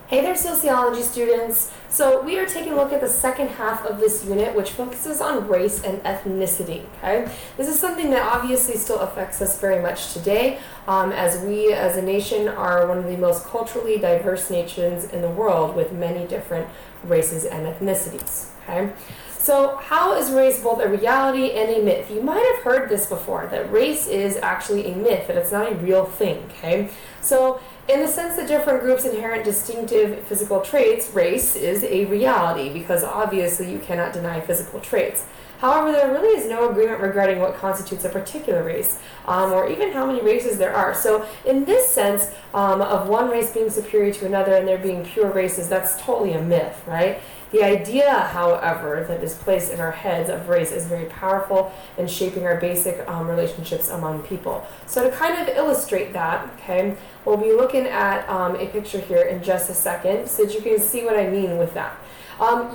Hey there, sociology students. So we are taking a look at the second half of this unit, which focuses on race and ethnicity. Okay, this is something that obviously still affects us very much today, as we as a nation are one of the most culturally diverse nations in the world with many different races and ethnicities. Okay. So how is race both a reality and a myth? You might have heard this before, that race is actually a myth, that it's not a real thing, okay? So in the sense that different groups inherit distinctive physical traits, race is a reality because obviously you cannot deny physical traits. However, there really is no agreement regarding what constitutes a particular race, or even how many races there are. So in this sense of one race being superior to another and there being pure races, that's totally a myth, right? The idea, however, that is placed in our heads of race is very powerful in shaping our basic relationships among people. So to kind of illustrate that, okay, we'll be looking at a picture here in just a second so that you can see what I mean with that.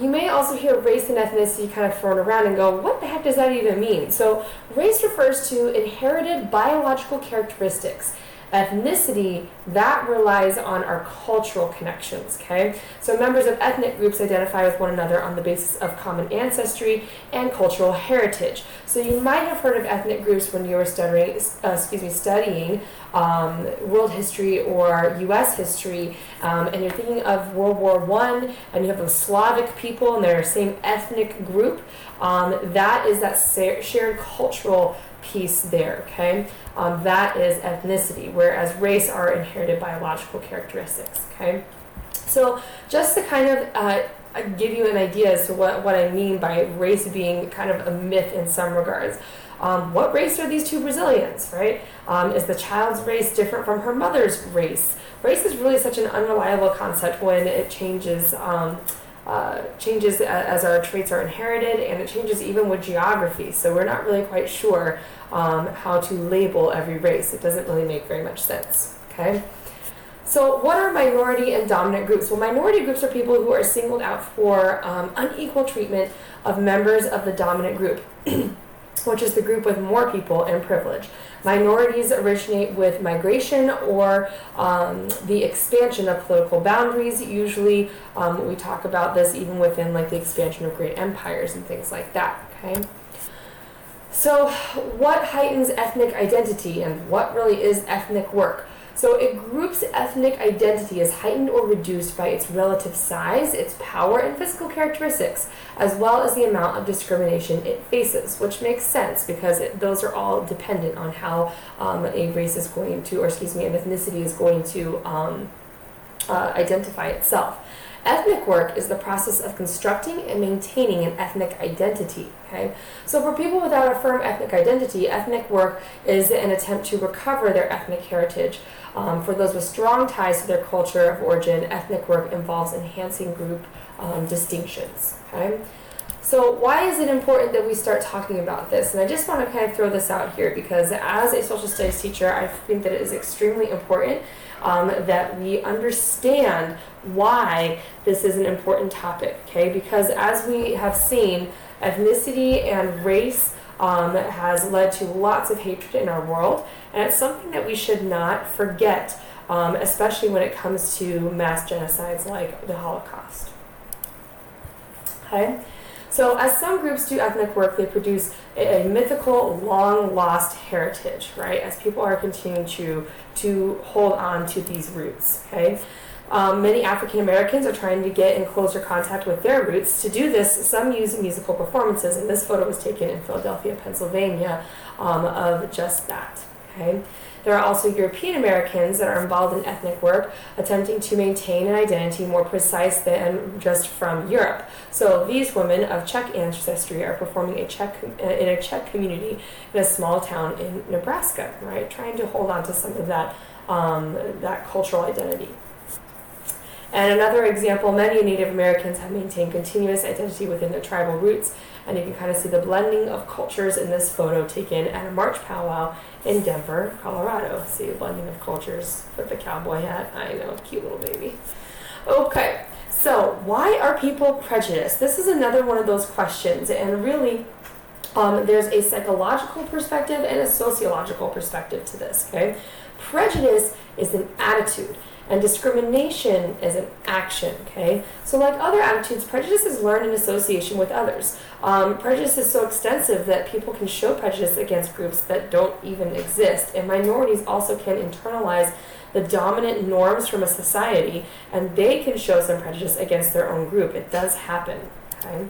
You may also hear race and ethnicity kind of thrown around and go, what the heck does that even mean? So race refers to inherited biological characteristics. Ethnicity, that relies on our cultural connections, okay? So members of ethnic groups identify with one another on the basis of common ancestry and cultural heritage. So you might have heard of ethnic groups when you were studying world history or U.S. history, and you're thinking of World War I, and you have the Slavic people and they're the same ethnic group. That is that shared cultural piece there, okay? That is ethnicity, whereas race are inherited biological characteristics, okay? So just to kind of give you an idea as to what I mean by race being kind of a myth in some regards. What race are these two Brazilians, right? Is the child's race different from her mother's race? Race is really such an unreliable concept when it changes as our traits are inherited, and it changes even with geography. So we're not really quite sure how to label every race. It doesn't really make very much sense, okay? So what are minority and dominant groups? Well, minority groups are people who are singled out for unequal treatment of members of the dominant group, which is the group with more people and privilege. Minorities originate with migration or the expansion of political boundaries. Usually we talk about this even within like the expansion of great empires and things like that, okay? So what heightens ethnic identity and what really is ethnic work? So a group's ethnic identity is heightened or reduced by its relative size, its power, and physical characteristics, as well as the amount of discrimination it faces, which makes sense because those are all dependent on how a race is going to, or excuse me, an ethnicity is going to identify itself. Ethnic work is the process of constructing and maintaining an ethnic identity, okay? So for people without a firm ethnic identity, ethnic work is an attempt to recover their ethnic heritage. For those with strong ties to their culture of origin, ethnic work involves enhancing group distinctions, okay? So why is it important that we start talking about this? And I just want to kind of throw this out here because as a social studies teacher, I think that it is extremely important that we understand why this is an important topic, okay? Because as we have seen, ethnicity and race has led to lots of hatred in our world, and it's something that we should not forget, especially when it comes to mass genocides like the Holocaust, okay? So as some groups do ethnic work, they produce a mythical, long-lost heritage, right? As people are continuing to hold on to these roots, okay? Many African Americans are trying to get in closer contact with their roots. To do this, some use musical performances, and this photo was taken in Philadelphia, Pennsylvania, of just that, okay? There are also European Americans that are involved in ethnic work, attempting to maintain an identity more precise than just from Europe. So these women of Czech ancestry are performing in a Czech community in a small town in Nebraska, right? Trying to hold on to some of that, that cultural identity. And another example, many Native Americans have maintained continuous identity within their tribal roots, and you can kind of see the blending of cultures in this photo taken at a March powwow in Denver, Colorado. See the blending of cultures with the cowboy hat. I know, cute little baby. Okay, so why are people prejudiced? This is another one of those questions, and really there's a psychological perspective and a sociological perspective to this, okay? Prejudice is an attitude. And discrimination is an action, okay? So like other attitudes, prejudice is learned in association with others. Prejudice is so extensive that people can show prejudice against groups that don't even exist. And minorities also can internalize the dominant norms from a society, and they can show some prejudice against their own group. It does happen, okay?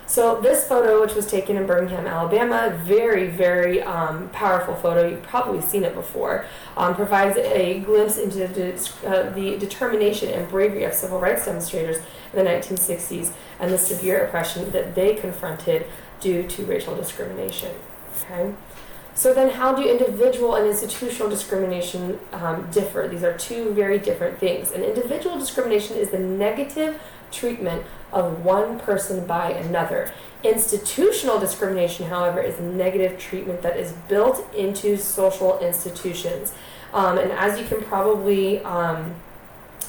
So this photo, which was taken in Birmingham, Alabama, very, very powerful photo. You've probably seen it before. Provides a glimpse into the determination and bravery of civil rights demonstrators in the 1960s and the severe oppression that they confronted due to racial discrimination. Okay. So then how do individual and institutional discrimination differ? These are two very different things. And individual discrimination is the negative treatment of one person by another. Institutional discrimination, however, is negative treatment that is built into social institutions. And as you can probably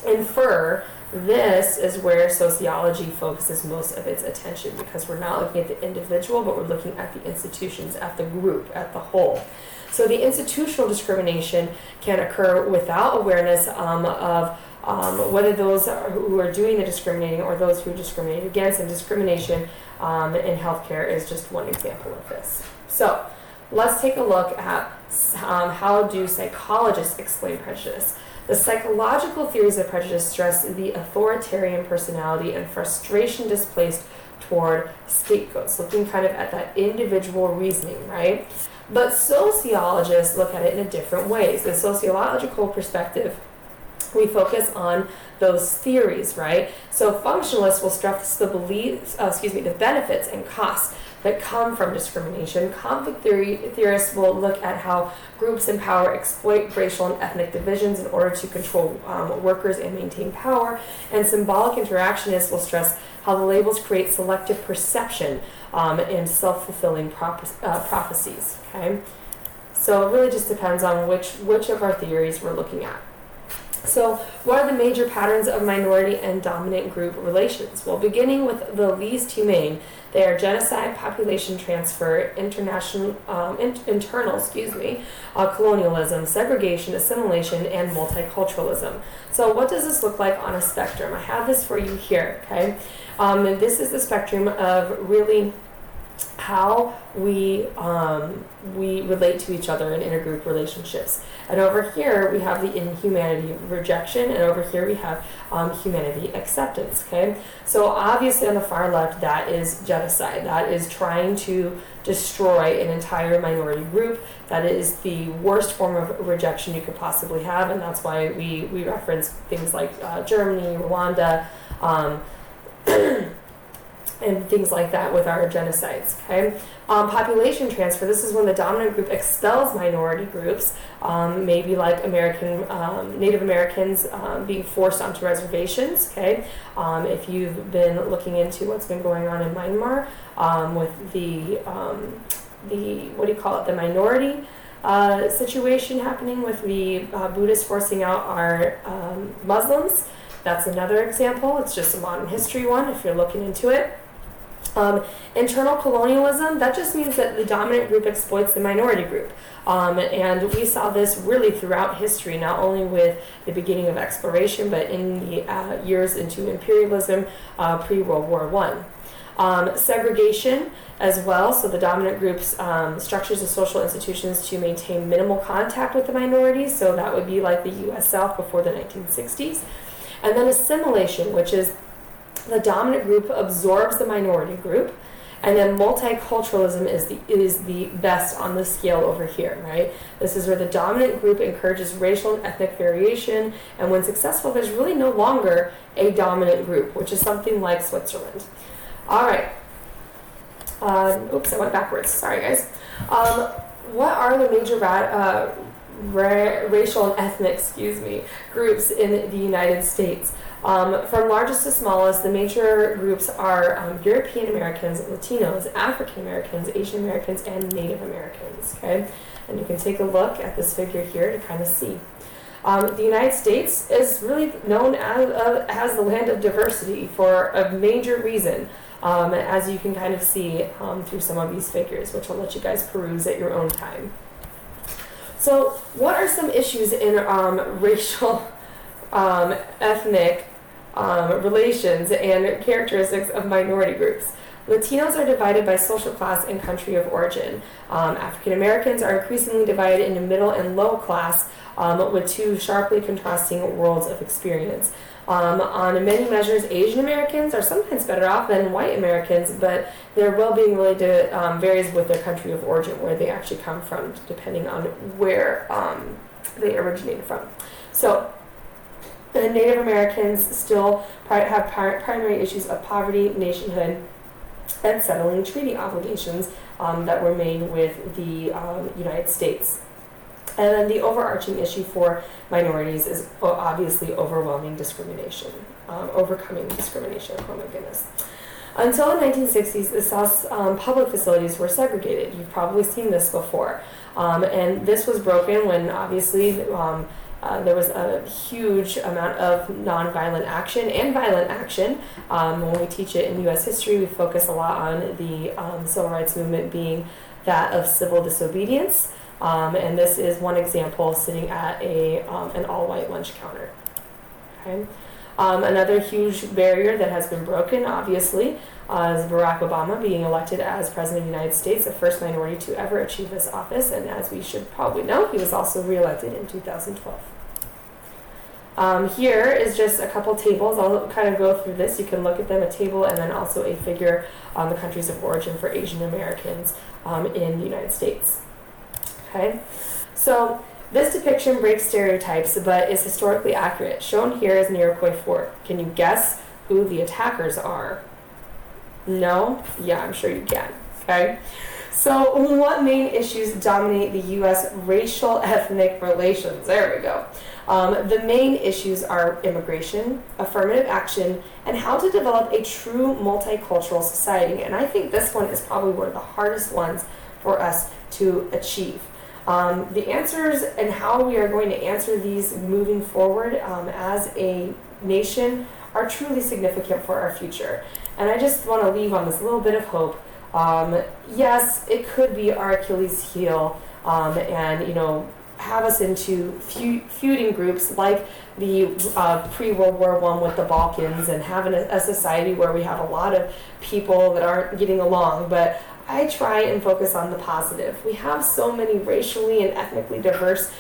infer, this is where sociology focuses most of its attention, because we're not looking at the individual, but we're looking at the institutions, at the group, at the whole. So the institutional discrimination can occur without awareness of whether those who are doing the discriminating or those who are discriminated against, and discrimination in healthcare is just one example of this. So let's take a look at how do psychologists explain prejudice. The psychological theories of prejudice stress the authoritarian personality and frustration displaced toward scapegoats, looking kind of at that individual reasoning, right? But sociologists look at it in a different ways. The sociological perspective, we focus on those theories, right? So functionalists will stress the the benefits and costs that come from discrimination. Conflict theorists will look at how groups in power exploit racial and ethnic divisions in order to control workers and maintain power. And symbolic interactionists will stress how the labels create selective perception and self-fulfilling prophecies. Okay, so it really just depends on which of our theories we're looking at. So what are the major patterns of minority and dominant group relations? Well, beginning with the least humane, they are genocide, population transfer, internal colonialism, segregation, assimilation, and multiculturalism. So what does this look like on a spectrum? I have this for you here, okay? And this is the spectrum of really how we relate to each other in intergroup relationships. And over here we have the inhumanity rejection, and over here we have humanity acceptance. Okay, so obviously on the far left, that is genocide. That is trying to destroy an entire minority group. That is the worst form of rejection you could possibly have, and that's why we reference things like Germany, Rwanda, and things like that with our genocides. Okay, population transfer. This is when the dominant group expels minority groups, maybe like Native Americans being forced onto reservations. Okay, if you've been looking into what's been going on in Myanmar with the what do you call it, the minority situation happening with the Buddhists forcing out our Muslims. That's another example. It's just a modern history one if you're looking into it. Internal colonialism, that just means that the dominant group exploits the minority group. And we saw this really throughout history, not only with the beginning of exploration, but in the years into imperialism pre-World War I. Segregation as well, so the dominant group's structures of social institutions to maintain minimal contact with the minorities, so that would be like the U.S. South before the 1960s. And then assimilation, which is the dominant group absorbs the minority group, and then multiculturalism is the best on the scale over here, right? This is where the dominant group encourages racial and ethnic variation, and when successful, there's really no longer a dominant group, which is something like Switzerland. All right. Oops, I went backwards. Sorry, guys. What are the major racial and ethnic, groups in the United States? From largest to smallest, the major groups are European Americans, Latinos, African Americans, Asian Americans, and Native Americans. Okay, and you can take a look at this figure here to kind of see. The United States is really known as the land of diversity for a major reason, as you can kind of see through some of these figures, which I'll let you guys peruse at your own time. So what are some issues in racial ethnic relations and characteristics of minority groups. Latinos are divided by social class and country of origin. African Americans are increasingly divided into middle and low class, with two sharply contrasting worlds of experience. On many measures, Asian Americans are sometimes better off than white Americans, but their well-being really varies with their country of origin, where they actually come from, depending on where they originated from. So, Native Americans still have primary issues of poverty, nationhood, and settling treaty obligations that were made with the United States. And then the overarching issue for minorities is obviously overcoming discrimination. Oh my goodness. Until the 1960s, the South's public facilities were segregated. You've probably seen this before. And this was broken when obviously there was a huge amount of nonviolent action and violent action. When we teach it in U.S. history, we focus a lot on the civil rights movement being that of civil disobedience. And this is one example sitting at an all-white lunch counter. Okay. Another huge barrier that has been broken, obviously, is Barack Obama being elected as President of the United States, the first minority to ever achieve this office. And as we should probably know, he was also reelected in 2012. Here is just a couple tables. I'll kind of go through this. You can look at them, a table, and then also a figure on the countries of origin for Asian Americans in the United States. Okay, so this depiction breaks stereotypes, but is historically accurate. Shown here is an Iroquois fort. Can you guess who the attackers are? No? Yeah, I'm sure you can. Okay, so what main issues dominate the U.S. racial ethnic relations? There we go. The main issues are immigration, affirmative action, and how to develop a true multicultural society. And I think this one is probably one of the hardest ones for us to achieve. The answers and how we are going to answer these moving forward as a nation are truly significant for our future. And I just want to leave on this little bit of hope. Yes, it could be our Achilles heel and, have us into feuding groups like the pre-World War I with the Balkans and having a society where we have a lot of people that aren't getting along. But I try and focus on the positive. We have so many racially and ethnically diverse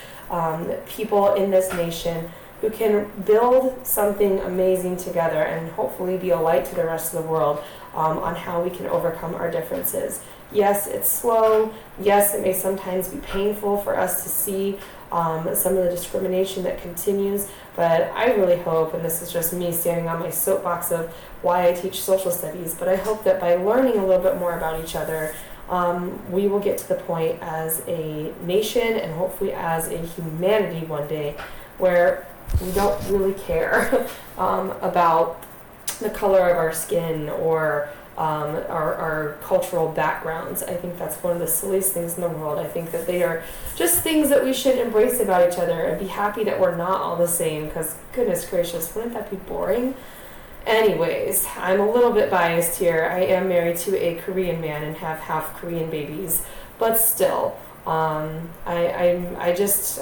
people in this nation who can build something amazing together and hopefully be a light to the rest of the world on how we can overcome our differences. Yes, it's slow. Yes, it may sometimes be painful for us to see some of the discrimination that continues, but I really hope, and this is just me standing on my soapbox of why I teach social studies, but I hope that by learning a little bit more about each other, we will get to the point as a nation and hopefully as a humanity one day where we don't really care about the color of our skin or our cultural backgrounds. I think that's one of the silliest things in the world. I think that they are just things that we should embrace about each other and be happy that we're not all the same, because goodness gracious, wouldn't that be boring? Anyways, I'm a little bit biased here. I am married to a Korean man and have half Korean babies, but still, I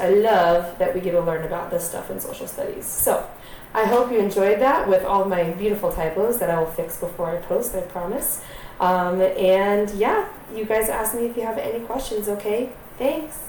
love that we get to learn about this stuff in social studies. So I hope you enjoyed that with all my beautiful typos that I will fix before I post, I promise. And yeah, you guys ask me if you have any questions, okay? Thanks.